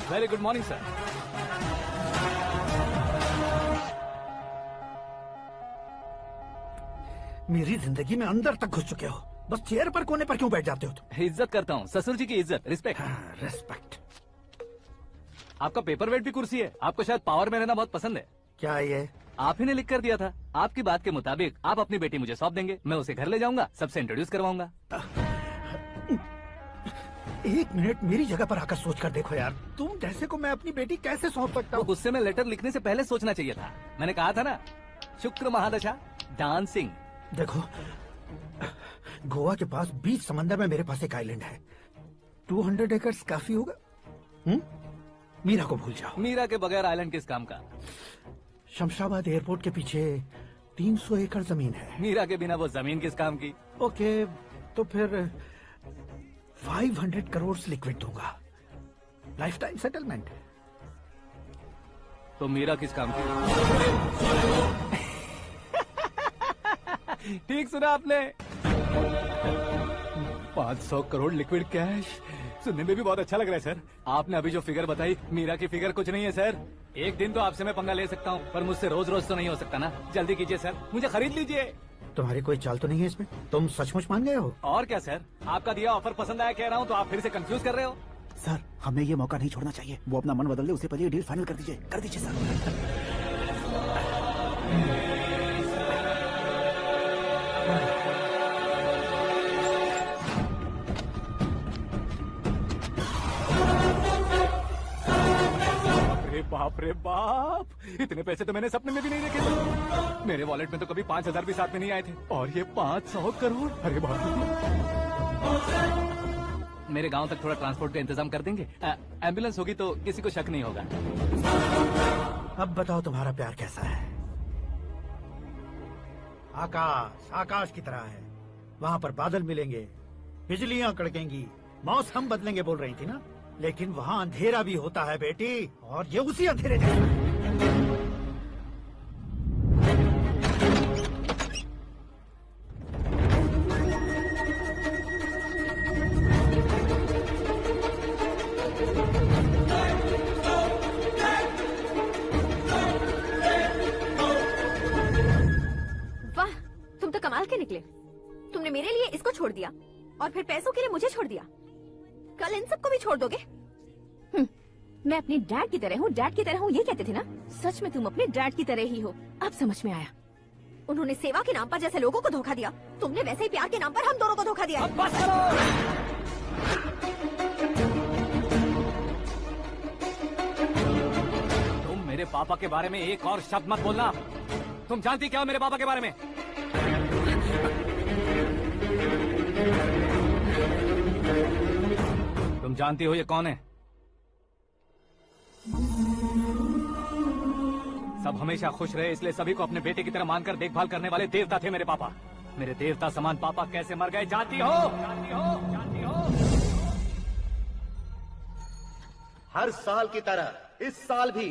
Very good morning sir. मेरी जिंदगी में अंदर तक घुस चुके हो, बस चेयर पर कोने पर क्यों बैठ जाते हो तुम? इज्जत करता हूँ, ससुर जी की इज्जत, रिस्पेक्ट। हाँ, रिस्पेक्ट। आपका पेपर वेट भी कुर्सी है। आपको शायद पावर में रहना बहुत पसंद है। क्या ये? आप ही ने लिख कर दिया था। आपकी बात के मुताबिक आप अपनी बेटी मुझे सौंप देंगे, मैं उसे घर ले जाऊंगा, सबसे इंट्रोड्यूस करवाऊंगा। एक मिनट मेरी जगह पर आकर सोच कर देखो यार, तुम जैसे को मैं अपनी बेटी कैसे सौंप सकता तो हूँ? गुस्से में लेटर लिखने से पहले सोचना चाहिए था। मैंने कहा था ना, शुक्र महादशा डांसिंग। देखो, गोवा के पास बीच समंदर में मेरे पास एक आइलैंड है, 200 एकर्स काफी होगा। मीरा को भूल जाओ। मीरा के बगैर आइलैंड किस काम का? शमशाबाद एयरपोर्ट के पीछे 300 एकड़ जमीन है। मीरा के बिना वो जमीन किस काम की? ओके, तो फिर 500 करोड़ लिक्विड दूंगा, लाइफ टाइम सेटलमेंट। तो मीरा किस काम की? ठीक सुना आपने, 500 करोड़ लिक्विड कैश। सुनने में भी बहुत अच्छा लग रहा है सर। आपने अभी जो फिगर बताई, मीरा की फिगर कुछ नहीं है सर। एक दिन तो आपसे मैं पंगा ले सकता हूँ, पर मुझसे रोज रोज तो नहीं हो सकता ना। जल्दी कीजिए सर, मुझे खरीद लीजिए। तुम्हारी कोई चाल तो नहीं है इसमें? तुम सचमुच मान गए हो? और क्या सर, आपका दिया ऑफर पसंद आया कह रहा हूँ, तो आप फिर से कंफ्यूज कर रहे हो। सर, हमें ये मौका नहीं छोड़ना चाहिए। वो अपना मन बदल दे, उससे पहले ये डील फाइनल कर दीजिए सर। बाप रे बाप, इतने पैसे तो मैंने सपने में भी नहीं देखे थे। मेरे वॉलेट में तो कभी 5,000 भी साथ में नहीं आए थे, और ये 500 करोड़। अरे बाप रे। मेरे गांव तक थोड़ा ट्रांसपोर्ट का इंतजाम कर देंगे? एम्बुलेंस होगी तो किसी को शक नहीं होगा। अब बताओ तुम्हारा प्यार कैसा है? आकाश आकाश की तरह है, वहाँ पर बादल मिलेंगे, बिजलियाँ कड़केंगी, मौसम बदलेंगे बोल रही थी ना। लेकिन वहाँ अंधेरा भी होता है बेटी, और ये उसी अंधेरे जैसा। वाह, तुम तो कमाल के निकले। तुमने मेरे लिए इसको छोड़ दिया और फिर पैसों के लिए मुझे छोड़ दिया। कल इन सबको भी छोड़ दोगे? मैं अपने डैड की तरह हूँ, डैड की तरह हूँ, ये कहते थे ना। सच में तुम अपने डैड की तरह ही हो। अब समझ में आया। उन्होंने सेवा के नाम पर जैसे लोगों को धोखा दिया, तुमने वैसे ही प्यार के नाम पर हम दोनों को धोखा दिया। अब बस करो। तुम मेरे पापा के बारे में एक और शब्द मत बोलना। तुम जानती क्या हो मेरे पापा के बारे में? तुम जानती हो ये कौन है? सब हमेशा खुश रहे, इसलिए सभी को अपने बेटे की तरह मानकर देखभाल करने वाले देवता थे मेरे पापा। मेरे देवता समान पापा कैसे मर गए जानती हो? जानती हो? जानती हो? हर साल की तरह इस साल भी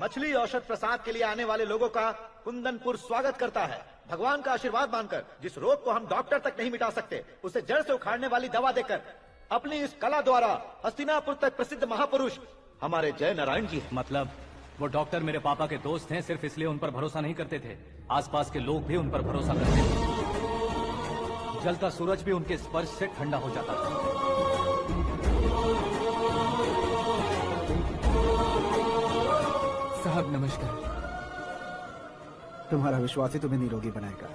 मछली औषध प्रसाद के लिए आने वाले लोगों का कुंदनपुर स्वागत करता है। भगवान का आशीर्वाद मानकर जिस रोग को हम डॉक्टर तक नहीं मिटा सकते, उसे जड़ से उखाड़ने वाली दवा देकर अपनी इस कला द्वारा हस्तिनापुर तक प्रसिद्ध महापुरुष हमारे जय नारायण जी। मतलब वो डॉक्टर मेरे पापा के दोस्त हैं, सिर्फ इसलिए उन पर भरोसा नहीं करते थे। आसपास के लोग भी उन पर भरोसा करते थे। जलता सूरज भी उनके स्पर्श से ठंडा हो जाता था। साहब नमस्कार। तुम्हारा विश्वास ही तुम्हें निरोगी बनाएगा।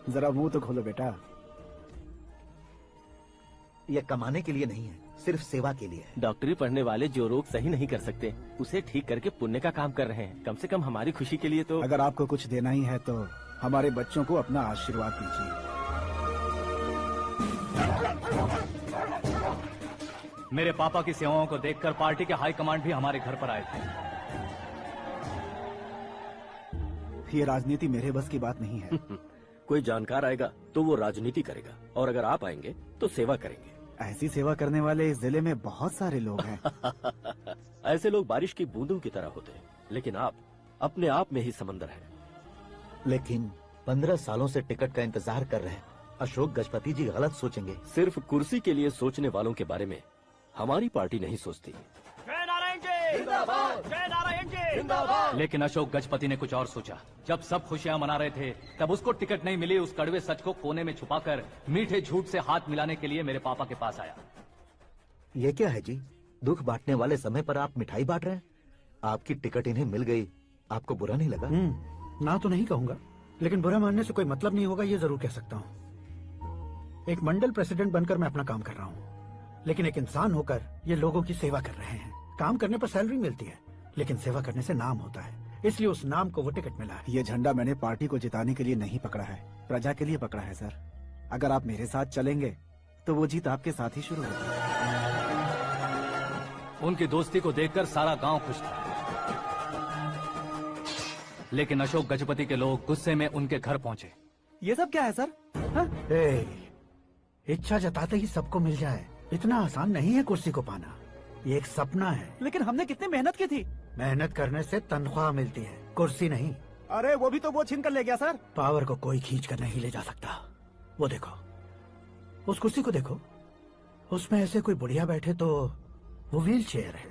जरा मुंह तो खोलो बेटा। यह कमाने के लिए नहीं है, सिर्फ सेवा के लिए। डॉक्टरी पढ़ने वाले जो रोग सही नहीं कर सकते, उसे ठीक करके पुण्य का काम कर रहे हैं। कम से कम हमारी खुशी के लिए तो। अगर आपको कुछ देना ही है तो हमारे बच्चों को अपना आशीर्वाद दीजिए। मेरे पापा की सेवाओं को देखकर पार्टी के हाई कमांड भी हमारे घर पर आए थे। ये राजनीति मेरे बस की बात नहीं है। कोई जानकार आएगा तो वो राजनीति करेगा, और अगर आप आएंगे तो सेवा करेंगे। ऐसी सेवा करने वाले इस जिले में बहुत सारे लोग हैं। ऐसे लोग बारिश की बूंदों की तरह होते हैं, लेकिन आप अपने आप में ही समंदर हैं। लेकिन 15 सालों से टिकट का इंतजार कर रहे हैं, अशोक गजपति जी गलत सोचेंगे। सिर्फ कुर्सी के लिए सोचने वालों के बारे में हमारी पार्टी नहीं सोचती। लेकिन अशोक गजपति ने कुछ और सोचा। जब सब खुशियां मना रहे थे तब उसको टिकट नहीं मिली। उस कड़वे सच को कोने में छुपाकर मीठे झूठ से हाथ मिलाने के लिए मेरे पापा के पास आया। ये क्या है जी? दुख बांटने वाले समय पर आप मिठाई बांट रहे हैं। आपकी टिकट इन्हें मिल गई, आपको बुरा नहीं लगा? ना तो नहीं कहूंगा, लेकिन बुरा मानने से कोई मतलब नहीं होगा, ये जरूर कह सकता हूँ। एक मंडल प्रेसिडेंट बनकर मैं अपना काम कर रहा हूँ, लेकिन एक इंसान होकर ये लोगों की सेवा कर रहे हैं। काम करने पर सैलरी मिलती है, लेकिन सेवा करने से नाम होता है, इसलिए उस नाम को वो टिकट मिला है। ये झंडा मैंने पार्टी को जिताने के लिए नहीं पकड़ा है, प्रजा के लिए पकड़ा है सर। अगर आप मेरे साथ चलेंगे तो वो जीत आपके साथ ही शुरू होगी। उनकी दोस्ती को देखकर सारा गांव खुश था, लेकिन अशोक गजपति के लोग गुस्से में उनके घर पहुंचे। ये सब क्या है सर? इच्छा जताते ही सबको मिल जाए इतना आसान नहीं है कुर्सी को पाना। ये एक सपना है। लेकिन हमने कितनी मेहनत की थी। मेहनत करने से तनख्वाह मिलती है, कुर्सी नहीं। अरे वो भी तो वो छीन कर ले गया सर। पावर को कोई खींच कर नहीं ले जा सकता। वो देखो, उस कुर्सी को देखो, उसमें ऐसे कोई बुढ़िया बैठे तो वो व्हील चेयर है,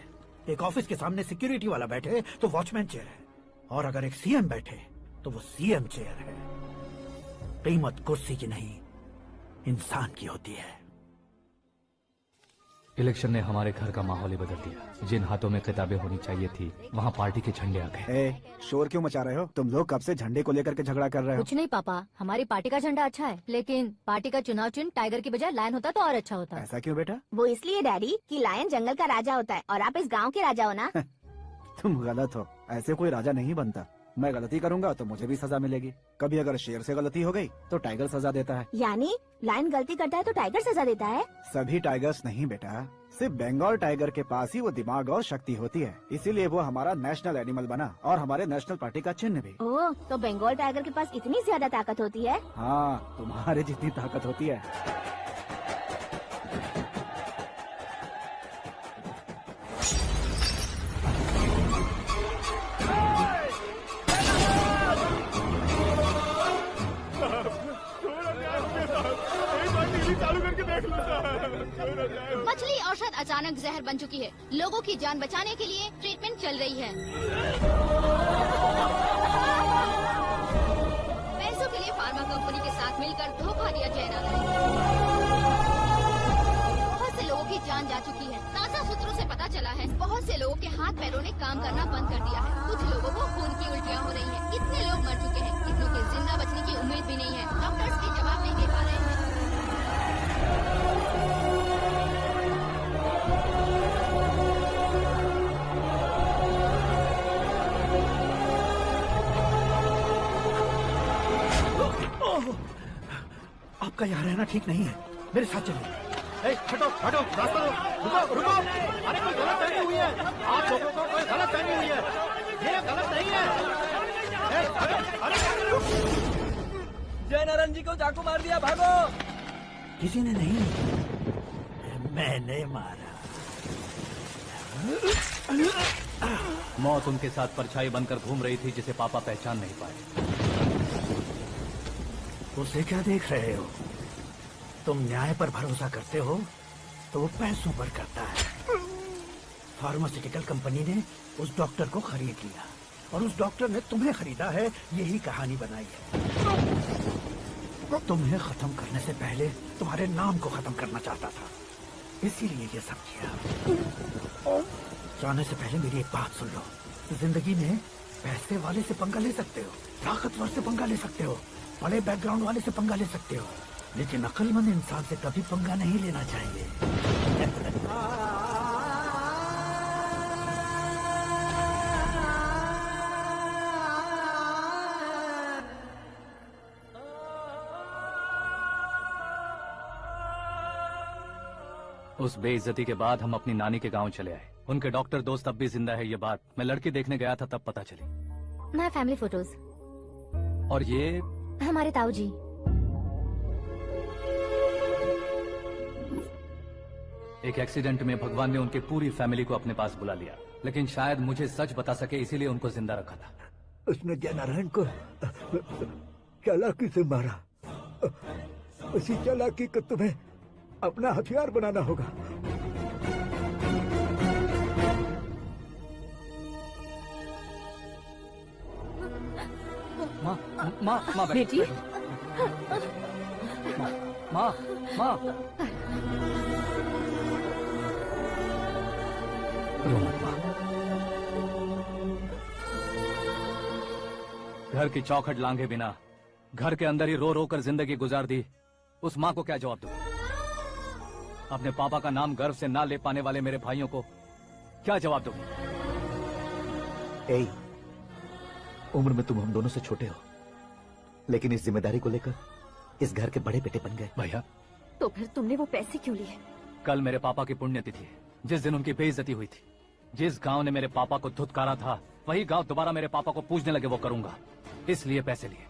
एक ऑफिस के सामने सिक्योरिटी वाला बैठे तो वॉचमैन चेयर है, और अगर एक सीएम बैठे तो वो सीएम चेयर है। कीमत कुर्सी की नहीं, इंसान की होती है। इलेक्शन ने हमारे घर का माहौल ही बदल दिया। जिन हाथों में किताबें होनी चाहिए थी वहाँ पार्टी के झंडे आ गए। शोर क्यों मचा रहे हो? तुम लोग कब से झंडे को लेकर के झगड़ा कर रहे हो? कुछ नहीं पापा, हमारी पार्टी का झंडा अच्छा है, लेकिन पार्टी का चुनाव चिन्ह टाइगर की बजाय लायन होता तो और अच्छा होता। ऐसा क्यों बेटा? वो इसलिए डैडी कि लायन जंगल का राजा होता है और आप इस गांव के राजा हो ना। तुम गलत हो, ऐसे कोई राजा नहीं बनता। मैं गलती करूंगा तो मुझे भी सजा मिलेगी। कभी अगर शेर से गलती हो गई तो टाइगर सजा देता है। यानी लायन गलती करता है तो टाइगर सजा देता है? सभी टाइगर्स नहीं बेटा, सिर्फ बंगाल टाइगर के पास ही वो दिमाग और शक्ति होती है, इसीलिए वो हमारा नेशनल एनिमल बना और हमारे नेशनल पार्टी का चिन्ह भी। ओह, तो बंगाल टाइगर के पास इतनी ज्यादा ताकत होती है? हाँ, तुम्हारे जितनी ताकत होती है। मछली औषध अचानक जहर बन चुकी है। लोगों की जान बचाने के लिए ट्रीटमेंट चल रही है। पैसों के लिए फार्मा कंपनी के साथ मिलकर धोखा दिया जा रहा है। बहुत से लोगों की जान जा चुकी है। ताजा सूत्रों से पता चला है बहुत से लोगों के हाथ पैरों ने काम करना बंद कर दिया है। कुछ लोगों को खून की उल्टियाँ हो रही हैं। कितने लोग मर चुके हैं, कितनों के जिंदा बचने की उम्मीद भी नहीं है। डॉक्टर्स भी जवाब नहीं दे पा रहे हैं। आपका यहाँ रहना ठीक नहीं है, मेरे साथ चलिए। हटो हटो, रास्ता दो, रुको रुको। अरे कोई गलत फहमी हुई है, आप लोगों को कोई गलत फहमी हुई है, ये गलत नहीं है। अरे जय नारायण जी को चाकू मार दिया, भागो। किसी ने नहीं, मैंने मारा। मौत उनके साथ परछाई बनकर घूम रही थी जिसे पापा पहचान नहीं पाए। उसे क्या देख रहे हो? तुम न्याय पर भरोसा करते हो तो वो पैसों पर करता है। फार्मास्यूटिकल कंपनी ने उस डॉक्टर को खरीद लिया और उस डॉक्टर ने तुम्हें खरीदा है, यही कहानी बनाई है। तुम्हें खत्म करने से पहले तुम्हारे नाम को खत्म करना चाहता था, इसीलिए ये सब किया। जाने से पहले मेरी एक बात सुन लो। जिंदगी में पैसे वाले से पंगा ले सकते हो, ताकतवर से पंगा ले सकते हो, बड़े बैकग्राउंड वाले से पंगा ले सकते हो, लेकिन अक्लमंद इंसान से कभी पंगा नहीं लेना चाहिए। उस बेइज्जती के बाद हम अपनी नानी के गांव चले आए। उनके डॉक्टर दोस्त अब भी जिंदा है, ये बात मैं लड़की देखने गया था तब पता चली। My family photos. और ये हमारे ताऊ जी। एक एक्सीडेंट में भगवान ने उनकी पूरी फैमिली को अपने पास बुला लिया, लेकिन शायद मुझे सच बता सके इसीलिए उनको जिंदा रखा था। उसने जय नारायण को चालाकी से मारा। उसी चालाकी को तुम्हें अपना हथियार बनाना होगा। माँ माँ माँ बेटी माँ माँ रो मत माँ। घर की चौखट लांघे बिना घर के अंदर ही रो रो कर जिंदगी गुजार दी उस माँ को क्या जवाब दूं? अपने पापा का नाम गर्व से ना ले पाने वाले मेरे भाइयों को क्या जवाब दूं? ए, उम्र में तुम हम दोनों से छोटे हो, लेकिन इस जिम्मेदारी को लेकर इस घर के बड़े बेटे बन गए। भैया तो फिर तुमने वो पैसे क्यों लिए? कल मेरे पापा की पुण्यतिथि है, जिस दिन उनकी बेइज्जती हुई थी। जिस गांव ने मेरे पापा को धुतकारा था वही गांव दोबारा मेरे पापा को पूजने लगे वो करूंगा, इसलिए पैसे लिए।